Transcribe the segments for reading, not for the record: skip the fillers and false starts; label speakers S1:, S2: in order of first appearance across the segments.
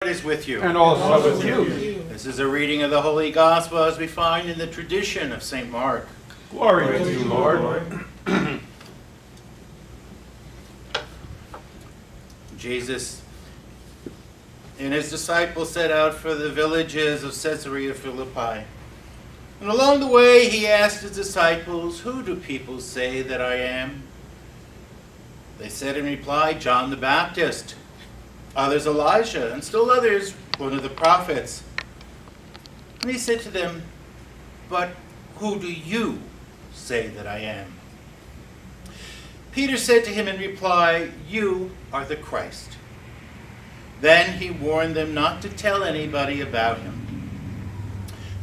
S1: Is with you.
S2: And also with you.
S1: This is a reading of the Holy Gospel as we find in the tradition of St. Mark.
S2: Glory to you, Lord.
S1: Jesus and his disciples set out for the villages of Caesarea Philippi. And along the way he asked his disciples, "Who do people say that I am?" They said in reply, "John the Baptist. Others Elijah, and still others one of the prophets." And he said to them, "But who do you say that I am?" Peter said to him in reply, "You are the Christ." Then he warned them not to tell anybody about him.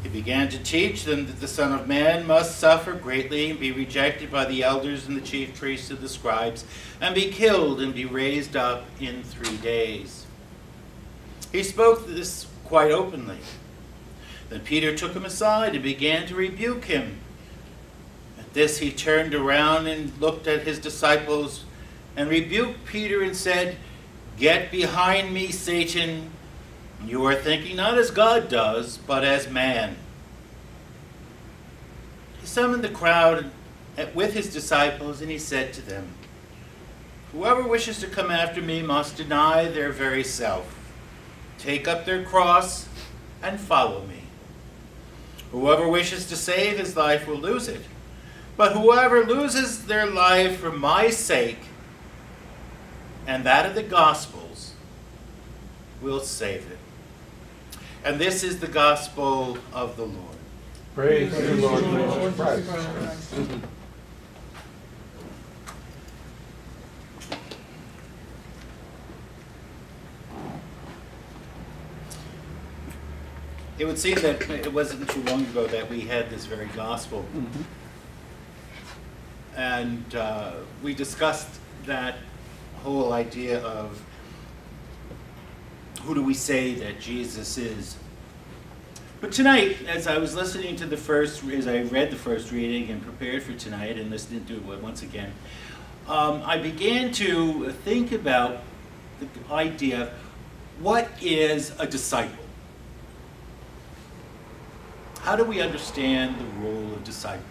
S1: He began to teach them that the Son of Man must suffer greatly and be rejected by the elders and the chief priests and the scribes, and be killed and be raised up in 3 days. He spoke this quite openly. Then Peter took him aside and began to rebuke him. At this he turned around and looked at his disciples and rebuked Peter and said, "Get behind me, Satan. You are thinking not as God does, but as man." He summoned the crowd with his disciples, and he said to them, "Whoever wishes to come after me must deny their very self, take up their cross, and follow me. Whoever wishes to save his life will lose it, but whoever loses their life for my sake and that of the Gospels will save it." And this is the gospel of the Lord.
S2: Praise to you, Lord Jesus Christ.
S1: It would seem that it wasn't too long ago that we had this very gospel. And we discussed that whole idea of who do we say that Jesus is. But tonight, as I was listening to as I read the first reading and prepared for tonight and listened to it once again, I began to think about the idea of what is a disciple? How do we understand the role of disciple?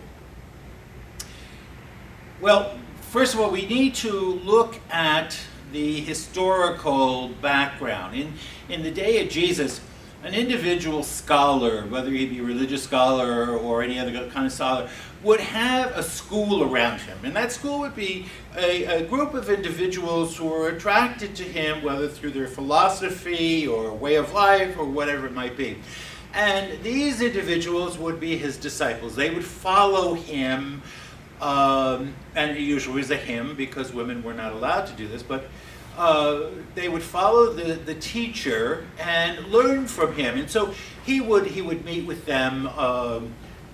S1: Well, first of all, we need to look at the historical background. In the day of Jesus, an individual scholar, whether he be a religious scholar or any other kind of scholar, would have a school around him. And that school would be a group of individuals who were attracted to him, whether through their philosophy or way of life or whatever it might be. And these individuals would be his disciples. They would follow him, and it usually was a him because women were not allowed to do this, but they would follow the teacher and learn from him. And so he would meet with them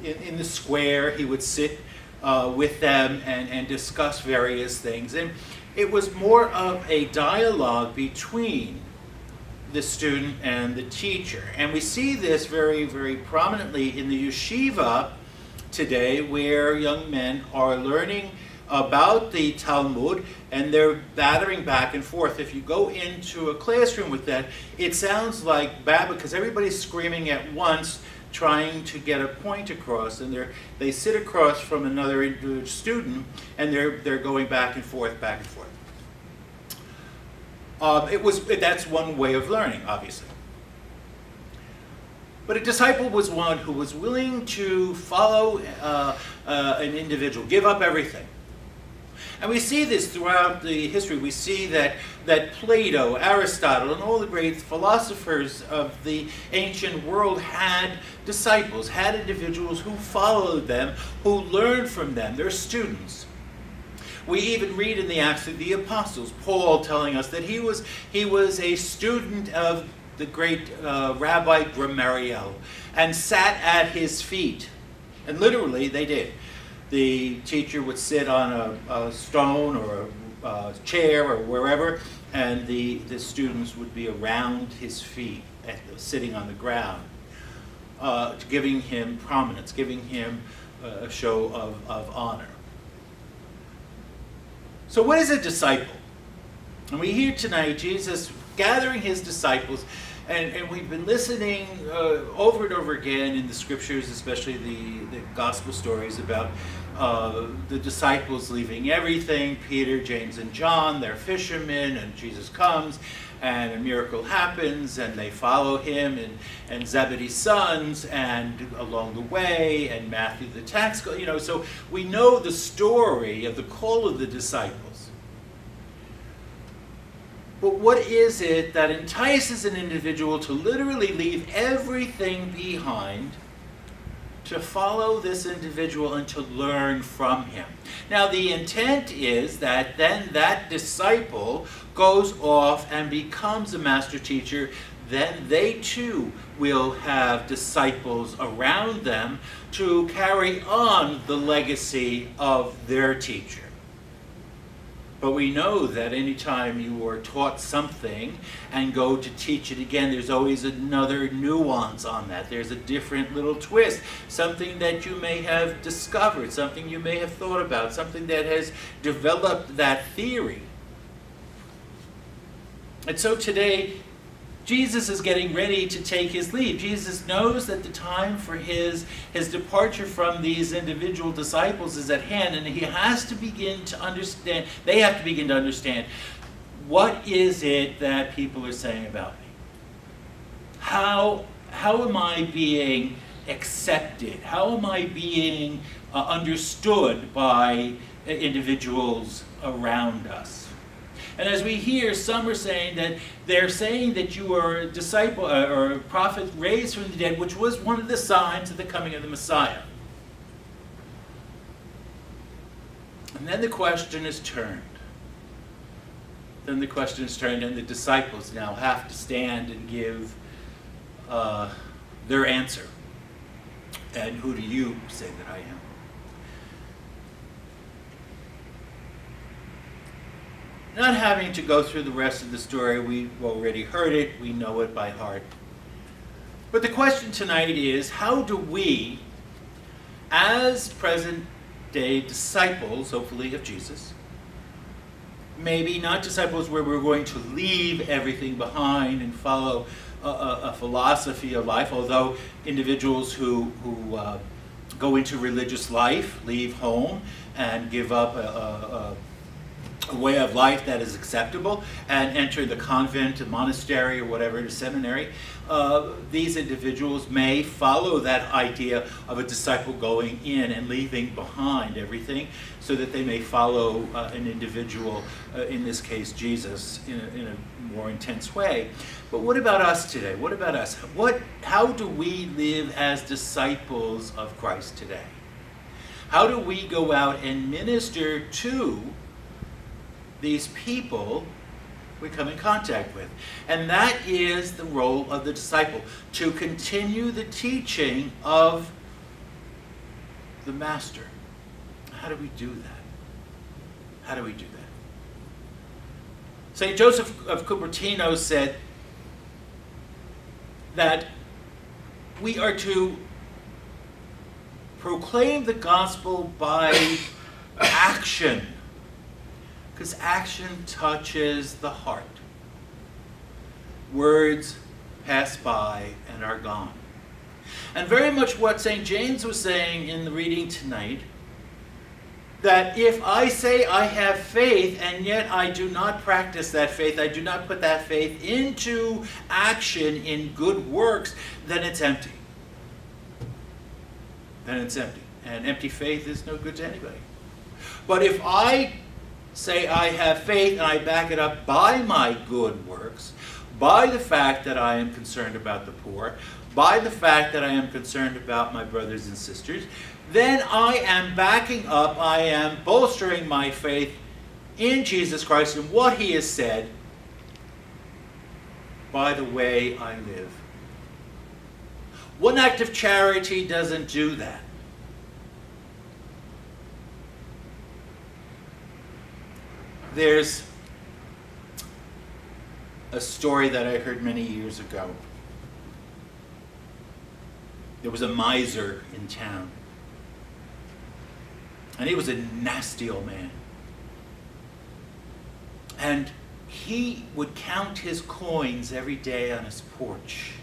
S1: in the square. He would sit with them and discuss various things. And it was more of a dialogue between the student and the teacher. And we see this very, very prominently in the yeshiva today, where young men are learning about the Talmud and they're battering back and forth. If you go into a classroom with that, it sounds like babble because everybody's screaming at once trying to get a point across, and they sit across from another individual student and they're going back and forth, back and forth. That's one way of learning, obviously. But a disciple was one who was willing to follow an individual, give up everything. And we see this throughout the history. We see that Plato, Aristotle, and all the great philosophers of the ancient world had disciples, had individuals who followed them, who learned from them, their students. We even read in the Acts of the Apostles, Paul telling us that he was a student of the great Rabbi Gamaliel and sat at his feet. And literally they did. The teacher would sit on a stone or a chair or wherever, and the students would be around his feet, sitting on the ground, giving him prominence, giving him a show of honor. So what is a disciple? And we hear tonight Jesus gathering his disciples And we've been listening over and over again in the scriptures, especially the gospel stories about the disciples leaving everything, Peter, James, and John, they're fishermen, and Jesus comes, and a miracle happens, and they follow him, and Zebedee's sons, and along the way, and Matthew the tax collector, so we know the story of the call of the disciples. But what is it that entices an individual to literally leave everything behind to follow this individual and to learn from him? Now, the intent is that then that disciple goes off and becomes a master teacher. Then they too will have disciples around them to carry on the legacy of their teacher. But we know that anytime you are taught something and go to teach it again, there's always another nuance on that. There's a different little twist, something that you may have discovered, something you may have thought about, something that has developed that theory. And so today, Jesus is getting ready to take his leave. Jesus knows that the time for his departure from these individual disciples is at hand, and he has to begin to understand, they have to begin to understand, what is it that people are saying about me? How am I being accepted? How am I being understood by individuals around us? And as we hear, some are saying that they're saying that you are a disciple or a prophet raised from the dead, which was one of the signs of the coming of the Messiah. And then the question is turned. And the disciples now have to stand and give their answer. And who do you say that I am? Not having to go through the rest of the story, we've already heard it, we know it by heart. But the question tonight is, how do we, as present-day disciples, hopefully of Jesus, maybe not disciples where we're going to leave everything behind and follow a philosophy of life, although individuals who go into religious life, leave home, and give up a way of life that is acceptable and enter the convent, a monastery, or whatever, the seminary, these individuals may follow that idea of a disciple going in and leaving behind everything so that they may follow an individual, in this case Jesus, in a more intense way. But what about us today? What about us? How do we live as disciples of Christ today? How do we go out and minister to these people we come in contact with? And that is the role of the disciple, to continue the teaching of the Master. How do we do that? How do we do that? St. Joseph of Cupertino said that we are to proclaim the gospel by action, because action touches the heart. Words pass by and are gone. And very much what St. James was saying in the reading tonight, that if I say I have faith and yet I do not practice that faith, I do not put that faith into action in good works, then it's empty. Then it's empty. And empty faith is no good to anybody. But if I say I have faith and I back it up by my good works, by the fact that I am concerned about the poor, by the fact that I am concerned about my brothers and sisters, then I am backing up, I am bolstering my faith in Jesus Christ and what he has said by the way I live. One act of charity doesn't do that. There's a story that I heard many years ago. There was a miser in town. And he was a nasty old man. And he would count his coins every day on his porch.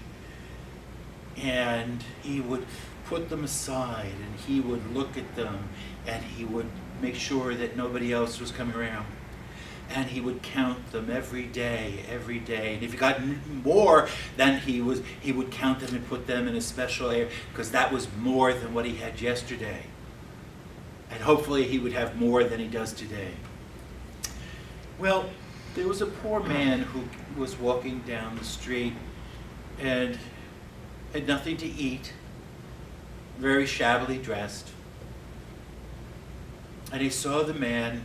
S1: And he would put them aside, and he would look at them, and he would make sure that nobody else was coming around. And he would count them every day. And if he got more, then he would count them and put them in a special area, because that was more than what he had yesterday. And hopefully he would have more than he does today. Well, there was a poor man who was walking down the street and had nothing to eat, very shabbily dressed. And he saw the man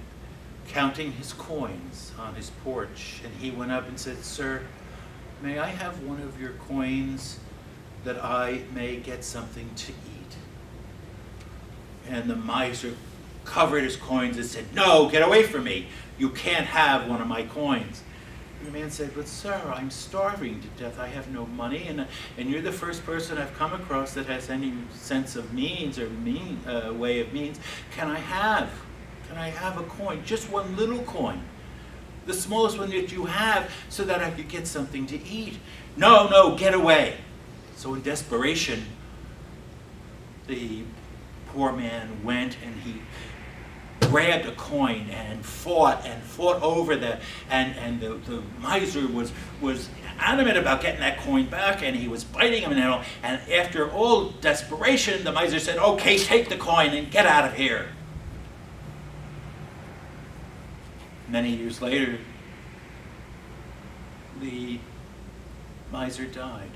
S1: counting his coins on his porch, and he went up and said, "Sir, may I have one of your coins that I may get something to eat?" And the miser covered his coins and said, "No, get away from me. You can't have one of my coins." And the man said, "But sir, I'm starving to death. I have no money, and you're the first person I've come across that has any sense of means or way of means. Can I have a coin, just one little coin, the smallest one that you have, so that I could get something to eat?" No, get away." So in desperation, the poor man went and he grabbed a coin and fought over that, and the miser was adamant about getting that coin back, and he was biting him, and after all desperation, the miser said, "Okay, take the coin and get out of here." Many years later, the miser died.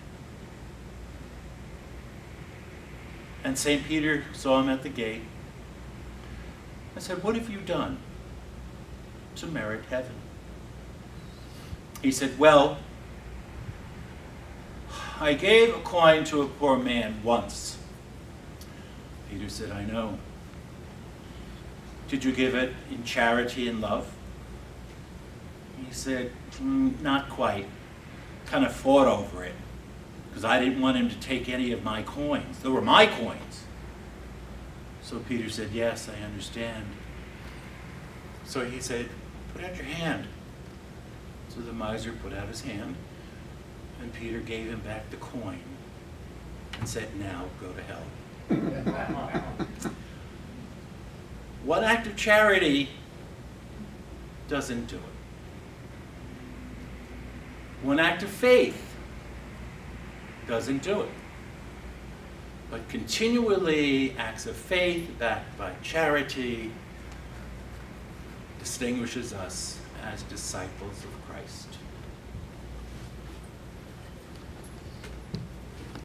S1: And St. Peter saw him at the gate and said, "What have you done to merit heaven?" He said, "Well, I gave a coin to a poor man once." Peter said, "I know. Did you give it in charity and love?" He said, "Not quite. Kind of fought over it, because I didn't want him to take any of my coins. They were my coins." So Peter said, "Yes, I understand." So he said, "Put out your hand." So the miser put out his hand, and Peter gave him back the coin and said, "Now go to hell." One act of charity doesn't do it. One act of faith doesn't do it. But continually, acts of faith backed by charity distinguishes us as disciples of Christ.